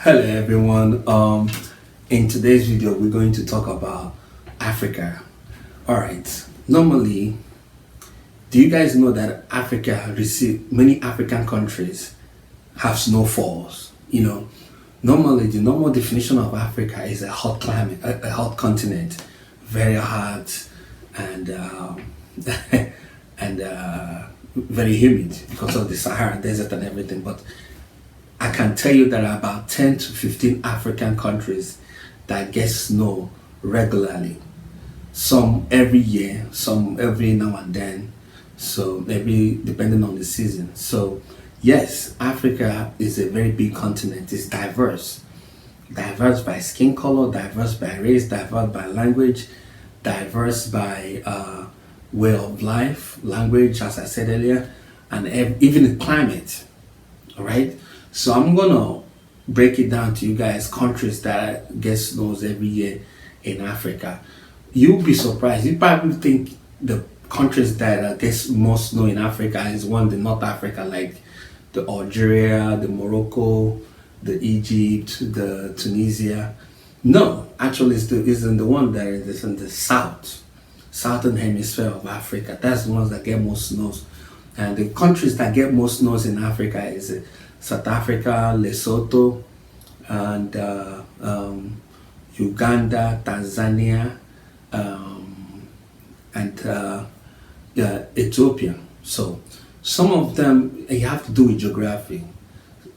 Hello everyone. In today's video, we're going to talk about Africa. All right. Normally, do you guys know that many African countries have snowfalls? Normally the normal definition of Africa is a hot climate, a hot continent, very hot and and very humid because of the Sahara Desert and everything. But I can tell you there are about 10 to 15 African countries that get snow regularly. Some every year, some every now and then. So every depending on the season. So yes, Africa is a very big continent. It's diverse. Diverse by skin color, diverse by race, diverse by language, diverse by way of life, language, as I said earlier, and even the climate. All right. So I'm gonna break it down to you guys countries that get snows every year in Africa. You'll be surprised. You probably think the countries that gets more snow in Africa is the North Africa, like the Algeria, the Morocco, the Egypt, the Tunisia. No, actually it's in the one that is in the southern hemisphere of Africa. That's the ones that get most snows. And the countries that get most snows in Africa is South Africa, Lesotho, and Uganda, Tanzania, and Ethiopia. So some of them you have to do with geography.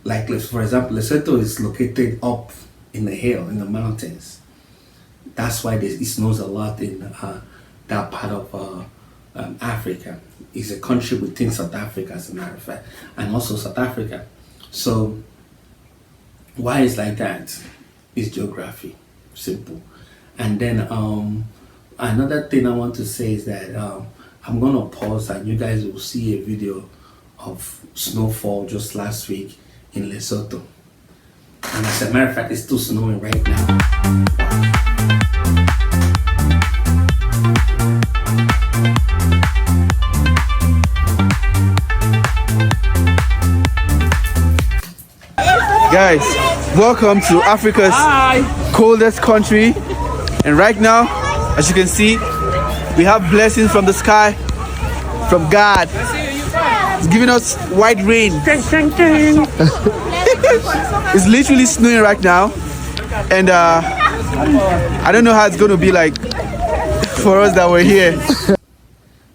Like for example, Lesotho is located up in the hill, in the mountains. That's why it snows a lot in that part of Africa. It's a country within South Africa, as a matter of fact, and also South Africa. So why is like that? It's geography, simple. And then another thing I want to say is that I'm gonna pause and you guys will see a video of snowfall just last week in Lesotho. And as a matter of fact, it's still snowing right now. Guys, welcome to Africa's coldest country. And right now, as you can see, we have blessings from the sky, from God. He's giving us white rain. It's literally snowing right now. And I don't know how it's going to be like for us that we're here.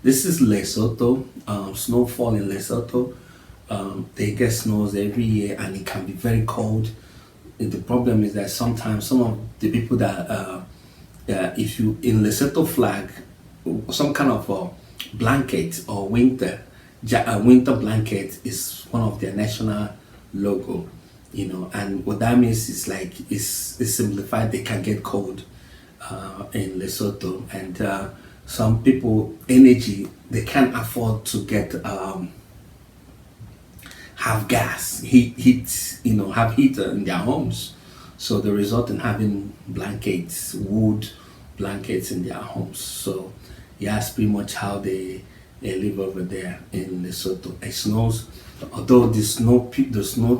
This is Lesotho, snowfall in Lesotho. They get snows every year and it can be very cold. And the problem is that sometimes some of the people that if you in Lesotho flag some kind of a blanket or winter blanket is one of their national logo, and what that means is like it's simplified. They can get cold in Lesotho, and some people energy they can't afford to get have gas, have heater in their homes. So they result in having blankets, wood blankets in their homes. So yeah, that's pretty much how they live over there in Lesotho. It snows, although the snow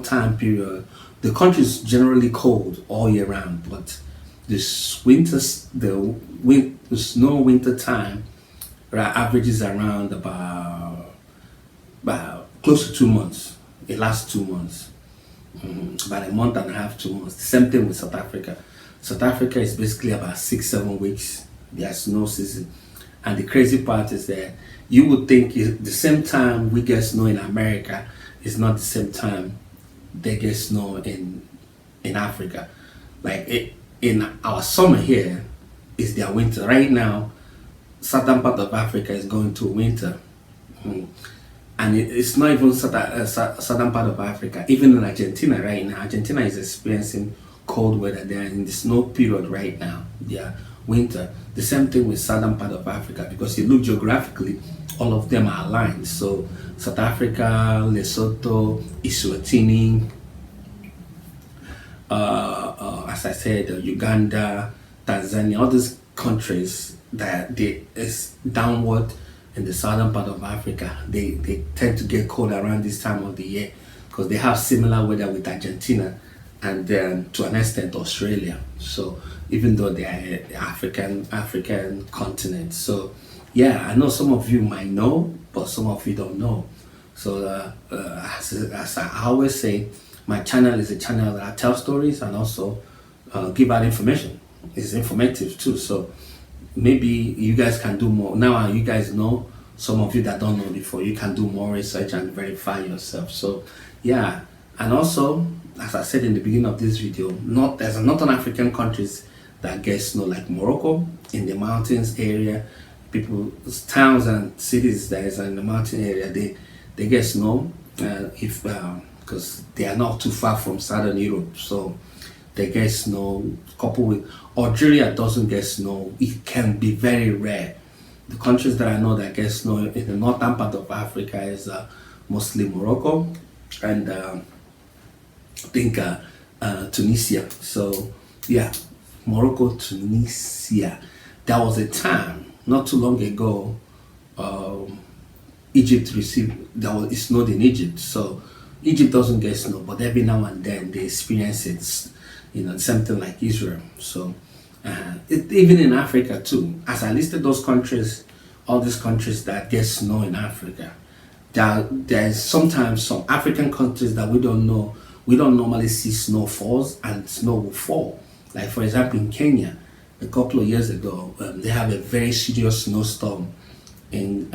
time period, the country is generally cold all year round, but this the snow winter time averages around about close to 2 months. It lasts 2 months, about a month and a half, 2 months. The same thing with South Africa. South Africa is basically about 6-7 weeks. There's snow season, and the crazy part is that you would think the same time we get snow in America is not the same time they get snow in Africa. Like in our summer here is their winter. Right now, southern part of Africa is going to winter. And it's not even southern part of Africa. Even in Argentina right now, Argentina is experiencing cold weather. They are in the snow period right now. Yeah, winter. The same thing with southern part of Africa, because you look geographically, all of them are aligned. So South Africa, Lesotho, Eswatini, as I said, Uganda, Tanzania, all these countries that is downward in the southern part of Africa, they tend to get cold around this time of the year because they have similar weather with Argentina and then to an extent Australia. So even though they are African continent, so yeah, I know some of you might know, but some of you don't know. So as I always say, my channel is a channel that I tell stories and also give out information. It's informative too. So maybe you guys can do more now. You guys know, some of you that don't know before, you can do more research and verify yourself. So yeah, and also as I said in the beginning of this video, there's not African countries that get snow like Morocco in the mountains area. People's towns and cities that is in the mountain area, they get snow if because they are not too far from southern Europe, so they get snow. Coupled with Algeria doesn't get snow. It can be very rare. The countries that I know that get snow in the northern part of Africa is mostly Morocco and I think Tunisia. So yeah, Morocco, Tunisia. There was a time not too long ago, Egypt it snowed in Egypt. So Egypt doesn't get snow, but every now and then they experience it, something like Israel. So even in Africa too, as I listed those countries, all these countries that get snow in Africa, there's sometimes some African countries that we don't know. We don't normally see snow falls and snow will fall. Like for example, in Kenya, a couple of years ago, they have a very serious snowstorm in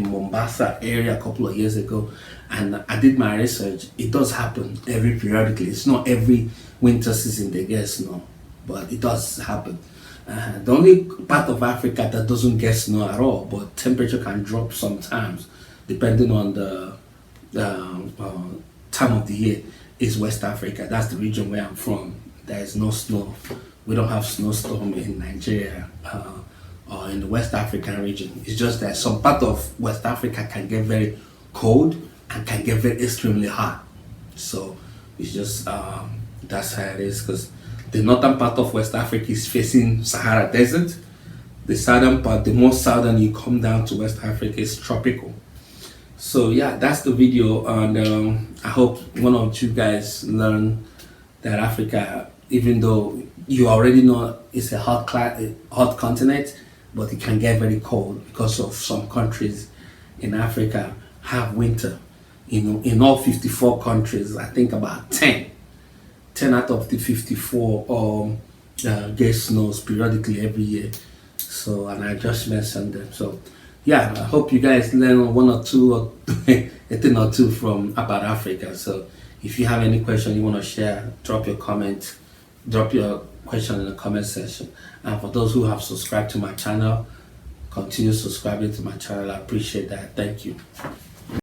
Mombasa area a couple of years ago, and I did my research. It does happen every periodically. It's not every winter season they get snow, but it does happen. The only part of Africa that doesn't get snow at all, but temperature can drop sometimes depending on the time of the year, is West Africa. That's the region where I'm from. There is no snow. We don't have snowstorm in Nigeria or in the West African region. It's just that some part of West Africa can get very cold and can get very extremely hot. So it's just that's how it is, because the northern part of West Africa is facing Sahara Desert. The southern part, the more southern you come down to West Africa, is tropical. So yeah, that's the video, and I hope one of you guys learn that Africa, even though you already know it's a hot continent, but it can get very cold because of some countries in Africa have winter. In all 54 countries, I think about 10 out of the 54 get snows periodically every year. So, and I just mentioned them. So yeah, I hope you guys learn one or two or a thing or two from about Africa. So if you have any question you want to share, drop your question in the comment section. And for those who have subscribed to my channel, continue subscribing to my channel. I appreciate that. Thank you.